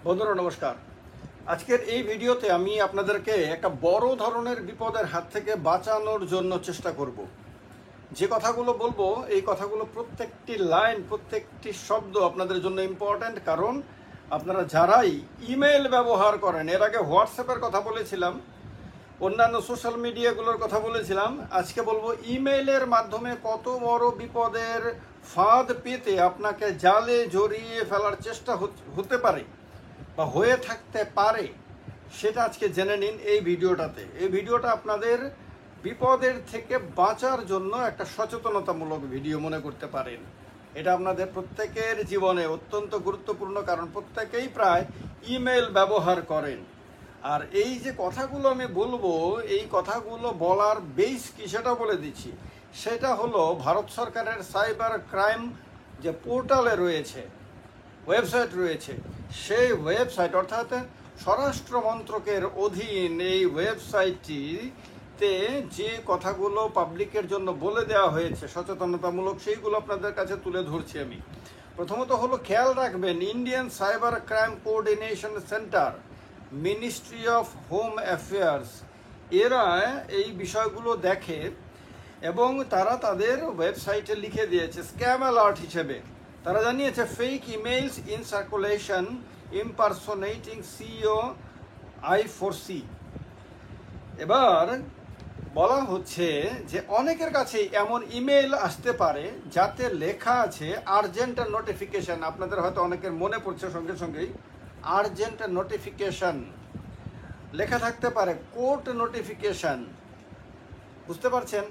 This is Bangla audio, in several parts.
বন্ধুরা নমস্কার। আজকের এই ভিডিওতে আমি আপনাদেরকে একটা বড় ধরনের বিপদের হাত থেকে বাঁচানোর জন্য চেষ্টা করব। যে কথাগুলো বলবো এই কথাগুলো প্রত্যেকটি লাইন, প্রত্যেকটি শব্দ আপনাদের জন্য ইম্পর্ট্যান্ট। কারণ আপনারা যারাই ইমেল ব্যবহার করেন, এর আগে হোয়াটসঅ্যাপের কথা বলেছিলাম, অন্যান্য সোশ্যাল মিডিয়াগুলোর কথা বলেছিলাম, আজকে বলবো ইমেইলের মাধ্যমে কত বড় বিপদের ফাঁদ পেতে আপনাকে জালে জড়িয়ে ফেলার চেষ্টা হতে পারে বা হয়ে থাকতে পারে, সেটা আজকে জেনে নিন এই ভিডিওটাতে। এই ভিডিওটা আপনাদের বিপদের থেকে বাঁচার জন্য একটা সচেতনতামূলক ভিডিও মনে করতে পারেন। এটা আপনাদের প্রত্যেকের জীবনে অত্যন্ত গুরুত্বপূর্ণ, কারণ প্রত্যেকেই প্রায় ইমেল ব্যবহার করেন। আর এই যে কথাগুলো আমি বলবো, এই কথাগুলো বলার বেস কি সেটা বলে দিচ্ছি। সেটা হলো ভারত সরকারের সাইবার ক্রাইম যে পোর্টালে রয়েছে, ওয়েবসাইট রয়েছে, সেই ওয়েবসাইট অর্থাৎ স্বরাষ্ট্র মন্ত্রকের অধীন এই ওয়েবসাইটটিতে যে কথাগুলো পাবলিকের জন্য বলে দেওয়া হয়েছে সচেতনতামূলক, সেইগুলো আপনাদের কাছে তুলে ধরছি আমি। প্রথমত হলো, খেয়াল রাখবেন, Indian cyber crime coordination centre, ministry of home affairs, এরা এই বিষয়গুলো দেখে এবং তারা তাদের ওয়েবসাইটে লিখে দিয়েছে স্ক্যাম অ্যালার্ট হিসেবে। তারা জানিয়েছে fake emails in circulation impersonating CEO I4C। এবার বলা হচ্ছে যে অনেকের কাছেই এমন ইমেইল আসতে পারে যাতে লেখা আছে আর্জেন্ট নোটিফিকেশন। আপনাদের হয়তো অনেকের মনে পড়ছে সঙ্গে সঙ্গেই আর্জেন্ট নোটিফিকেশন লেখা থাকতে পারে, কোর্ট নোটিফিকেশন। বুঝতে পারছেন?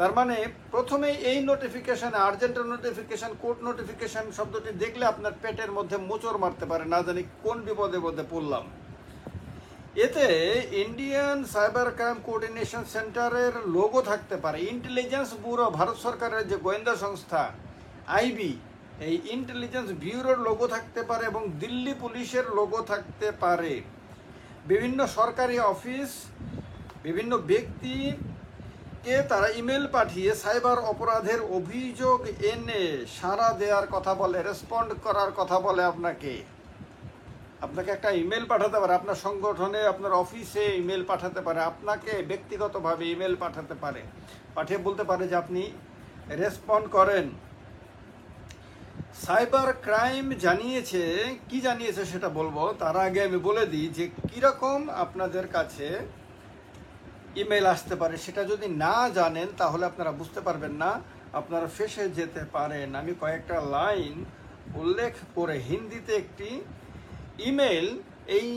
তার মানে প্রথমেই এই notification, urgent notification, court notification শব্দটি দেখলে আপনার পেটের মধ্যে মোচড় মারতে পারে, না জানি কোন বিপদে মধ্যে পড়লাম। এতে ইন্ডিয়ান সাইবার ক্রাইম কোঅর্ডিনেশন সেন্টারের লোগো থাকতে পারে, ইন্টেলিজেন্স ব্যুরো, ভারত সরকারের যে গোয়েন্দা সংস্থা IB, এই ইন্টেলিজেন্স ব্যুরোর লোগো থাকতে পারে এবং দিল্লি পুলিশের লোগো থাকতে পারে। বিভিন্ন সরকারি অফিস, বিভিন্ন ব্যক্তিকে তারা ইমেল পাঠিয়ে সাইবার অপরাধের অভিযোগ এনে সাড়া দেওয়ার কথা বলে, রেসপন্ড করার কথা বলে। আপনাকে একটা ইমেল পাঠাতে পারে, আপনার সংগঠনে, আপনার অফিসে ইমেল পাঠাতে পারে, আপনাকে ব্যক্তিগতভাবে ইমেল পাঠাতে পারে, পাঠিয়ে বলতে পারে যে আপনি রেসপন্ড করেন। সাইবার ক্রাইম জানিয়েছে, কি জানিয়েছে সেটা বলবো, তার আগে আমি বলে দিই যে কীরকম আপনাদের কাছে ইমেল আসতে পারে। সেটা যদি না জানেন তাহলে আপনারা বুঝতে পারবেন না, আপনারা ফেঁসে যেতে পারেন। আমি কয়েকটা লাইন উল্লেখ করে হিন্দিতে একটি ইমেল এই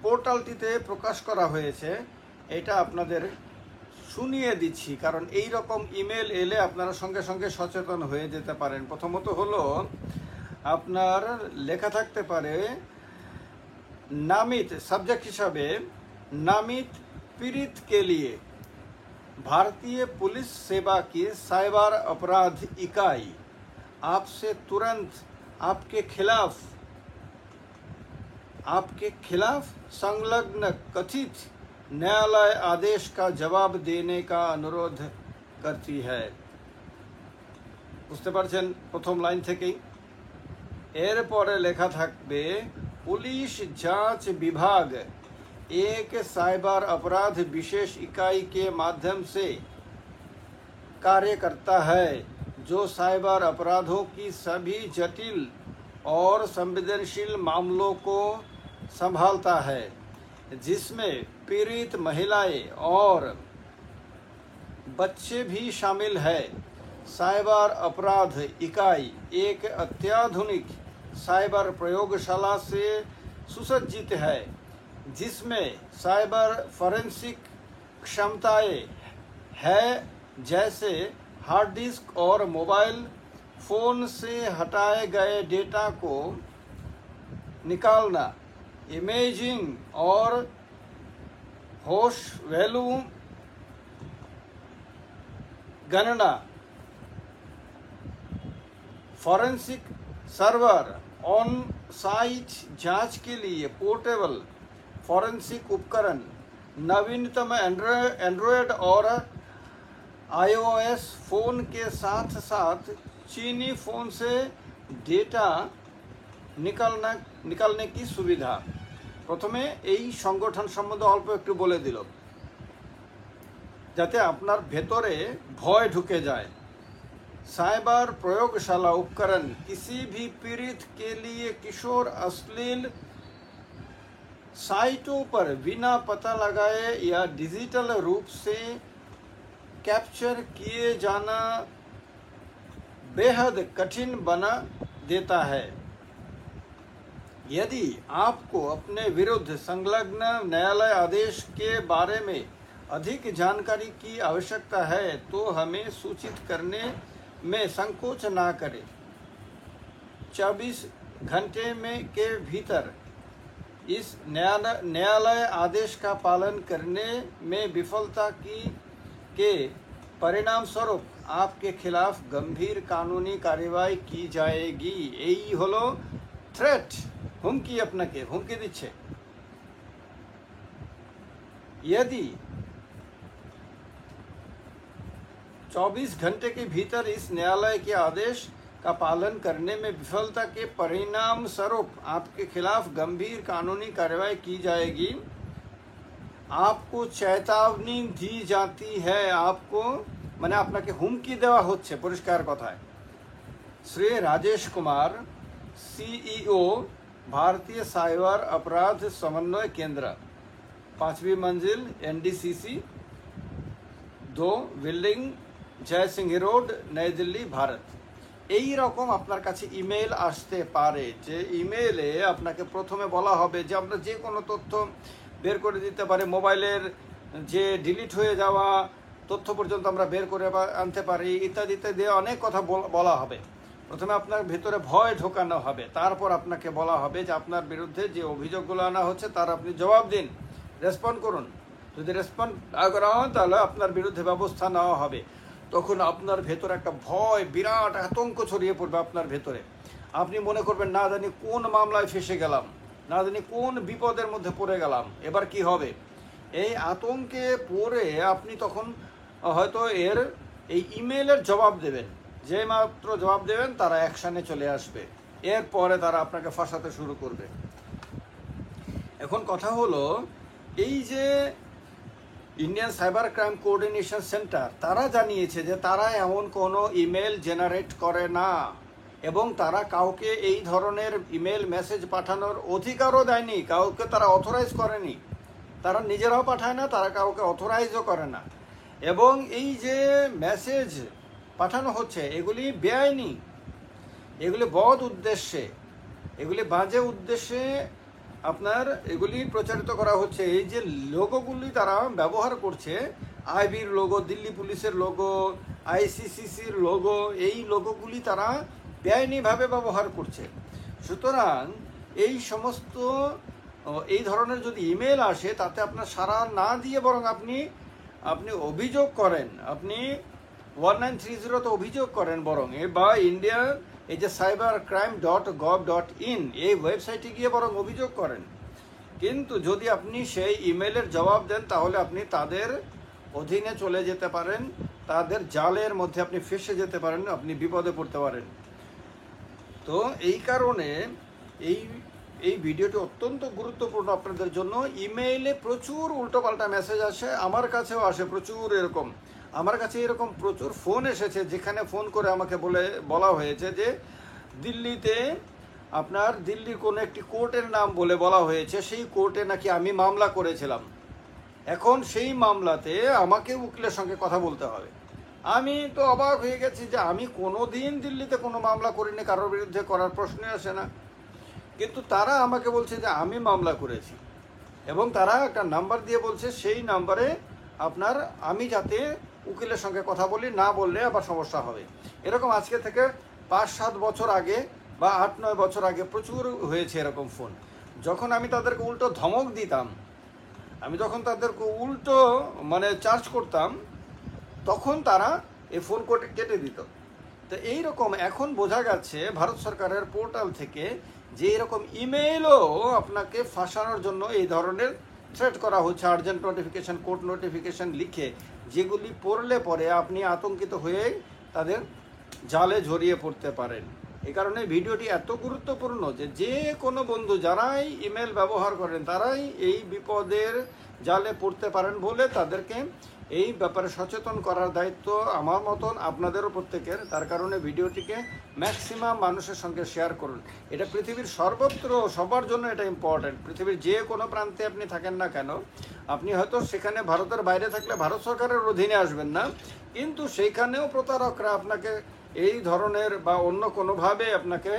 পোর্টালটিতে প্রকাশ করা হয়েছে, এটা আপনাদের শুনিয়ে দিচ্ছি, কারণ এই রকম ইমেল এলে আপনারা সঙ্গে সঙ্গে সচেতন হয়ে যেতে পারেন। প্রথমত হলো, আপনার লেখা থাকতে পারে नामित सब्जेक्ट हिसाबे, नामित पीड़ित के लिए भारतीय पुलिस सेवा की साइबर अपराध इकाई आपसे तुरंत आपके खिलाफ संलग्न कथित न्यायालय आदेश का जवाब देने का अनुरोध करती है। বুঝতে পারছেন প্রথম লাইন থেকেই। এরপরে লেখা থাকবে पुलिस जांच विभाग एक साइबर अपराध विशेष इकाई के माध्यम से कार्य करता है जो साइबर अपराधों की सभी जटिल और संवेदनशील मामलों को संभालता है, जिसमें पीड़ित महिलाएं और बच्चे भी शामिल है। साइबर अपराध इकाई एक अत्याधुनिक साइबर प्रयोगशाला से सुसज्जित है, जिसमें साइबर फॉरेंसिक क्षमताएं हैं, जैसे हार्ड डिस्क और मोबाइल फ़ोन से हटाए गए डेटा को निकालना, इमेजिंग और होश वैल्यू गणना, फॉरेंसिक सर्वर, ऑन साइट जांच के लिए पोर्टेबल फॉरेंसिक उपकरण, नवीनतम एंड्रॉयड और iOS फ़ोन के साथ साथ चीनी फ़ोन से डेटा निकालना निकालने की सुविधा। प्रथमे এই সংগঠন সম্বন্ধে অল্প একটু বলে দিল যাতে আপনার ভেতরে ভয় ঢুকে যায়। साइबर प्रयोगशाला उपकरण किसी भी पीड़ित के लिए किशोर अश्लील साइटों पर बिना पता लगाए या डिजिटल रूप से कैप्चर किए जाना बेहद कठिन बना देता है। यदि आपको अपने विरुद्ध संलग्न न्यायालय आदेश के बारे में अधिक जानकारी की आवश्यकता है तो हमें सूचित करने में संकोच ना करें। 24 घंटे में के भीतर इस न्यायालय आदेश का पालन करने में विफलता के परिणाम स्वरूप आपके खिलाफ गंभीर कानूनी कार्यवाही की जाएगी। यही हलो थ्रेट, हुमकी, আপনাকে হুমকি দিচ্ছে। यदि 24 घंटे के भीतर इस न्यायालय के आदेश का पालन करने में विफलता के परिणाम स्वरूप आपके खिलाफ गंभीर कानूनी कार्यवाही की जाएगी। आपको चेतावनी दी जाती है। आपको মানে আপনাকে হুমকি দেওয়া হচ্ছে পরিষ্কার কথায়। श्री राजेश कुमार, सीईओ, भारतीय साइबर अपराध समन्वय केंद्र, 5वीं मंजिल, एनडीसीसी 2 बिल्डिंग, जय सिंह रोड, नई दिल्ली, भारत। এই রকম আপনার কাছে ইমেল আসতে পারে যে ইমেলে আপনাকে প্রথমে বলা হবে যে আমরা যে কোনো তথ্য বের করে দিতে পারি, মোবাইলের যে ডিলিট হয়ে যাওয়া তথ্য পর্যন্ত আমরা বের করে আনতে পারি, ইত্যাদি ইত্যাদি অনেক কথা বলা হবে। প্রথমে আপনার ভেতরে ভয় ঢোকানো হবে, তারপর আপনাকে বলা হবে যে আপনার বিরুদ্ধে যে অভিযোগগুলো আনা হচ্ছে তার আপনি জবাব দিন, রেসপন্ড করুন। যদি রেসপন্ড না করা হয় তাহলে আপনার বিরুদ্ধে ব্যবস্থা নেওয়া হবে। তখন আপনার ভেতরে একটা ভয়, বিরাট আতঙ্ক ছড়িয়ে পড়বে আপনার ভেতরে। আপনি মনে করবেন না জানি কোন মামলায় ফেসে গেলাম, না জানি কোন বিপদের মধ্যে পড়ে গেলাম, এবার কি হবে। এই আতঙ্কে পড়ে আপনি তখন হয়তো এই ইমেলের জবাব দেবেন। যে মাত্র জবাব দেবেন তারা অ্যাকশানে চলে আসবে, এরপরে তারা আপনাকে ফাঁসাতে শুরু করবে। এখন কথা হলো এই যে Indian cyber crime coordination centre তারা জানিয়েছে যে তারা এমন কোনো ইমেল জেনারেট করে না এবং তারা কাউকে এই ধরনের ইমেল মেসেজ পাঠানোর অধিকারও দেয়নি, কাউকে তারা অথরাইজ করেনি। তারা নিজেরাও পাঠায় না, তারা কাউকে অথরাইজও করে না। এবং এই যে মেসেজ পাঠানো হচ্ছে এগুলি বেআইনি, এগুলি বদ উদ্দেশ্যে, এগুলি বাজে উদ্দেশ্যে আপনার এগুলি প্রচারিত করা হচ্ছে। এই যে লোগোগুলি তারা ব্যবহার করছে, আইবির লোগো, দিল্লি পুলিশের লোগো, আইসিসিসির লোগো, এই লোগোগুলি তারা বেআইনিভাবে ব্যবহার করছে। সুতরাং এই সমস্ত এই ধরনের যদি ইমেল আসে তাতে আপনার সাড়া না দিয়ে বরং আপনি অভিযোগ করেন, আপনি 1930 অভিযোগ করেন বরং, বা ইন্ডিয়া এই যে cybercrime.gov.in এই ওয়েবসাইটে গিয়ে বরং অভিযোগ করেন। কিন্তু যদি আপনি সেই ইমেলের জবাব দেন তাহলে আপনি তাদের অধীনে চলে যেতে পারেন, তাদের জালের মধ্যে আপনি ফেসে যেতে পারেন, আপনি বিপদে পড়তে পারেন। তো এই কারণে এই ভিডিওটি অত্যন্ত গুরুত্বপূর্ণ আপনাদের জন্য। ইমেইলে প্রচুর উল্টোপাল্টা মেসেজ আসে, আমার কাছেও আসে প্রচুর এরকম। আমার কাছে এরকম প্রচুর ফোন এসেছে যেখানে ফোন করে আমাকে বলা হয়েছে যে দিল্লিতে আপনার দিল্লির কোনো একটি কোর্টের নাম বলা হয়েছে, সেই কোর্টে নাকি আমি মামলা করেছিলাম, এখন সেই মামলাতে আমাকে উকিলের সঙ্গে কথা বলতে হবে। আমি তো অবাক হয়ে গেছি যে আমি কোনো দিন দিল্লিতে কোনো মামলা করিনি, কারোর বিরুদ্ধে করার প্রশ্নই আসে না। কিন্তু তারা আমাকে বলছে যে আমি মামলা করেছি এবং তারা একটা নাম্বার দিয়ে বলছে সেই নাম্বারে আপনার আমি যাতে উকিলের সঙ্গে কথা বলি, না বললে আবার সমস্যা হবে। এরকম আজকে থেকে 5-7 বছর আগে বা 8-9 বছর আগে প্রচুর হয়েছে এরকম ফোন। যখন আমি তাদেরকে উল্টো ধমক দিতাম, আমি যখন তাদেরকে উল্টো চার্জ করতাম, তখন তারা এই ফোন কেটে দিত। তো এইরকম এখন বোঝা গেছে ভারত সরকারের পোর্টাল থেকে যে এরকম ইমেইলও আপনাকে ফাঁসানোর জন্য এই ধরনের থ্রেট করা হচ্ছে, আর্জেন্ট নোটিফিকেশন, কোর্ট নোটিফিকেশন লিখে, যেগুলি পড়লে পরে আপনি আতঙ্কিত হয়ে তাদের জালে জড়িয়ে পড়তে পারেন। এই কারণে ভিডিওটি এত গুরুত্বপূর্ণ যে যে কোনো বন্ধু যারাই ইমেল ব্যবহার করেন তারাই এই বিপদের জালে পড়তে পারেন বলে তাদেরকে এই ব্যাপারে সচেতন করার দায়িত্ব আমার মতন আপনাদেরও প্রত্যেকের। তার কারণে ভিডিওটিকে ম্যাক্সিমাম মানুষের সঙ্গে শেয়ার করুন। এটা পৃথিবীর সর্বত্র সবার জন্য এটা ইম্পর্ট্যান্ট। পৃথিবীর যে কোনো প্রান্তে আপনি থাকেন না কেন, আপনি হয়তো সেখানে ভারতের বাইরে থাকলে ভারত সরকারের অধীনে আসবেন না, কিন্তু সেইখানেও প্রতারকরা আপনাকে এই ধরনের বা অন্য কোনোভাবে আপনাকে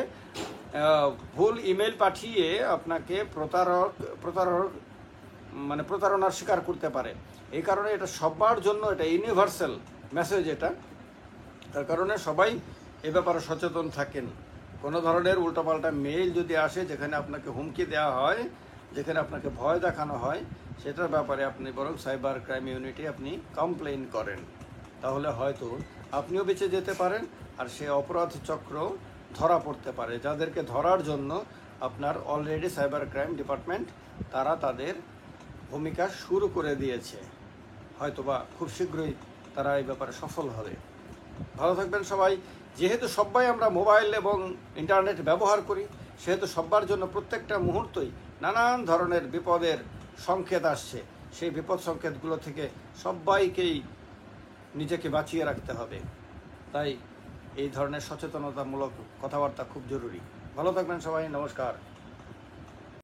ভুল ইমেল পাঠিয়ে আপনাকে প্রতারণার শিকার করতে পারে। এই কারণে এটা সবার জন্য এটা ইউনিভার্সাল মেসেজ এটা। তার কারণে সবাই এ ব্যাপারে সচেতন থাকেন। কোনো ধরনের উল্টোপাল্টা মেইল যদি আসে যেখানে আপনাকে হুমকি দেওয়া হয়, যেখানে আপনাকে ভয় দেখানো হয়, সেটার ব্যাপারে আপনি বরং সাইবার ক্রাইম ইউনিটে আপনি কমপ্লেইন করেন। তাহলে হয়তো আপনিও বেঁচে যেতে পারেন আর সে অপরাধ চক্র ধরা পড়তে পারে। যাদেরকে ধরার জন্য আপনার অলরেডি সাইবার ক্রাইম ডিপার্টমেন্ট তারা তাদের ভূমিকা শুরু করে দিয়েছে। হয়তোবা খুব শীঘ্রই তারা এই ব্যাপারে সফল হবে। ভালো থাকবেন সবাই। যেহেতু সবাই আমরা মোবাইল এবং ইন্টারনেট ব্যবহার করি, সেহেতু সবার জন্য প্রত্যেকটা মুহূর্তই নানান ধরনের বিপদের সংকেত আসছে। সেই বিপদ সংকেতগুলো থেকে সবাইকেই নিজেকে বাঁচিয়ে রাখতে হবে। তাই এই ধরনের সচেতনতামূলক কথাবার্তা খুব জরুরি। ভালো থাকবেন সবাই। নমস্কার।